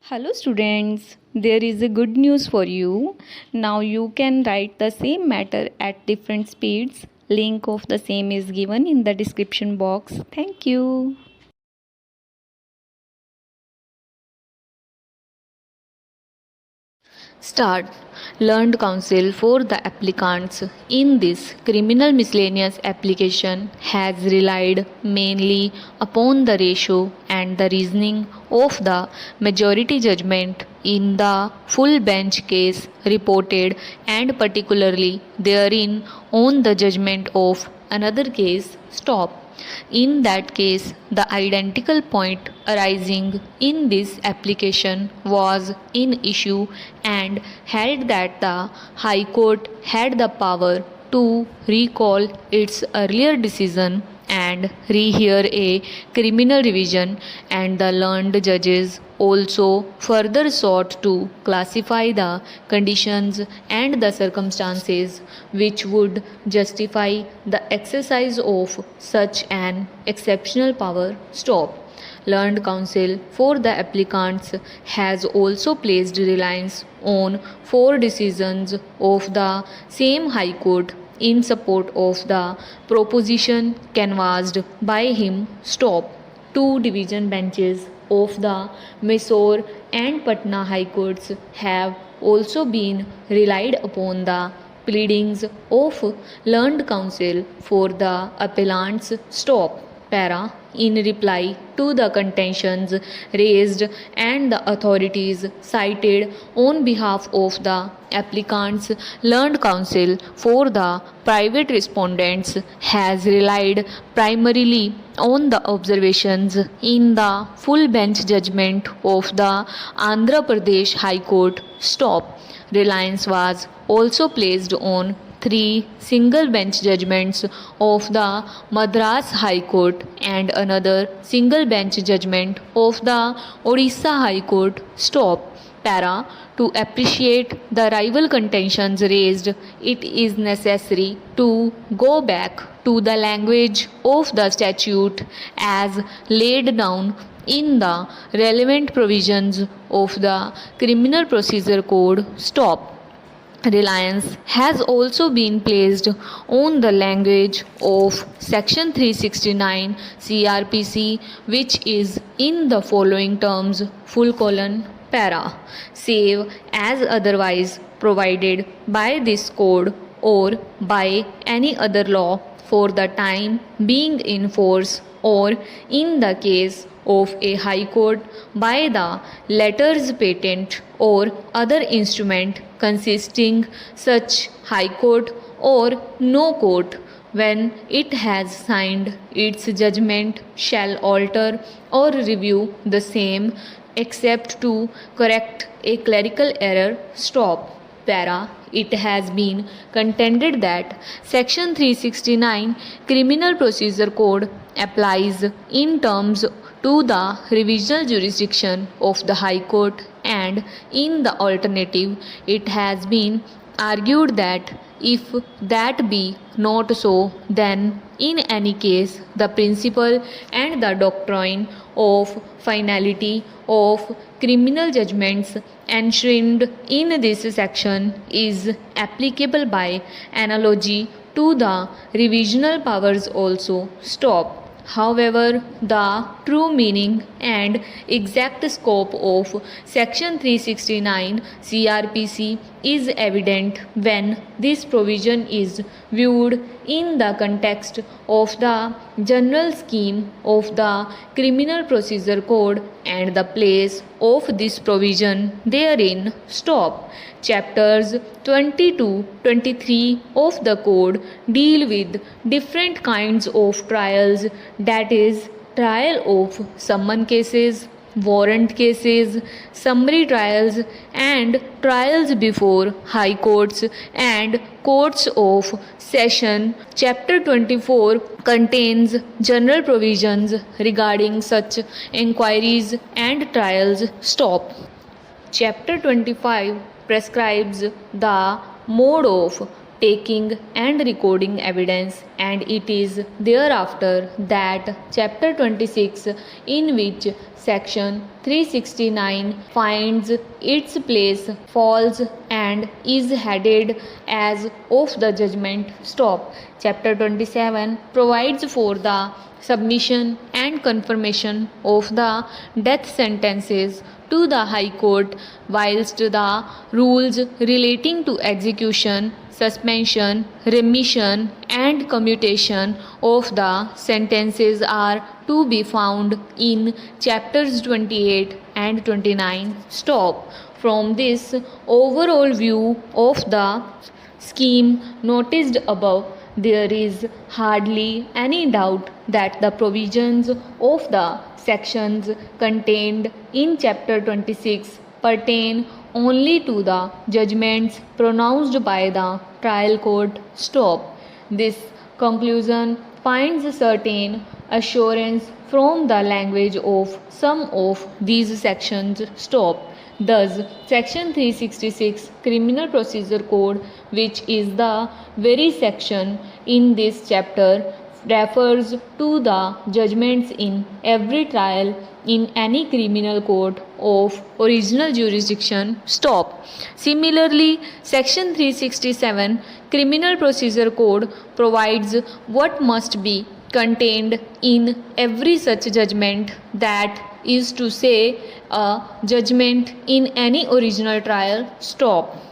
Hello students, there is a good news for you. Now you can write the same matter at different speeds. Link of the same is given in the description box. Thank you. Start. Learned counsel for the applicants in this criminal miscellaneous application has relied mainly upon the ratio and the reasoning of the majority judgment in the full bench case reported, and particularly therein on the judgment of another case. Stop. In that case, the identical point arising in this application was in issue and held that the High Court had the power to recall its earlier decision and rehear a criminal revision, and the learned judges also further sought to classify the conditions and the circumstances which would justify the exercise of such an exceptional power. Stop. Learned counsel for the applicants has also placed reliance on four decisions of the same High Court in support of the proposition canvassed by him. Stop. Two division benches of the Mysore and Patna High Courts have also been relied upon the pleadings of learned counsel for the appellants. Stop. Para. In reply to the contentions raised and the authorities cited on behalf of the applicants, learned counsel for the private respondents has relied primarily on the observations in the full bench judgment of the Andhra Pradesh High Court. Stop. Reliance was also placed on three single bench judgments of the Madras High Court and another single bench judgment of the Odisha High Court. Stop. Para. To appreciate the rival contentions raised, it is necessary to go back to the language of the statute as laid down in the relevant provisions of the Criminal Procedure Code. Stop. Reliance has also been placed on the language of Section 369 CRPC, which is in the following terms: para, save as otherwise provided by this code or by any other law for the time being in force, or in the case of a High Court by the letters patent or other instrument consisting such High Court or no court, when it has signed its judgment, shall alter or review the same except to correct a clerical error. Stop. Para. It has been contended that Section 369 Criminal Procedure Code applies in terms to the revisional jurisdiction of the High Court, and in the alternative it has been argued that if that be not so, then in any case the principle and the doctrine of finality of criminal judgments enshrined in this section is applicable by analogy to the revisional powers also. Stop. However, the true meaning and exact scope of Section 369 CRPC is evident when this provision is viewed in the context of the general scheme of the Criminal Procedure Code and the place of this provision therein. Stop. Chapters 22-23 of the Code deal with different kinds of trials, that is, trial of summon cases, warrant cases, summary trials, and trials before high courts and courts of session. Chapter 24 contains general provisions regarding such inquiries and trials. Stop. Chapter 25 prescribes the mode of taking and recording evidence, and it is thereafter that chapter 26, in which section 369 finds its place, falls, and is headed as of the judgment. Stop. Chapter 27 provides for the submission and confirmation of the death sentences to the High Court, whilst the rules relating to execution, suspension, remission, and commutation of the sentences are to be found in chapters 28 and 29. Stop. From this overall view of the scheme noticed above, there is hardly any doubt that the provisions of the sections contained in chapter 26 pertain only to the judgments pronounced by the trial court. Stop. This conclusion finds certain assurance from the language of some of these sections. Stop. Thus, Section 366 Criminal Procedure Code, which is the very section in this chapter, refers to the judgments in every trial in any criminal court of original jurisdiction. Stop. Similarly, Section 367 Criminal Procedure Code provides what must be contained in every such judgment, that is to say, a judgment in any original trial. Stop.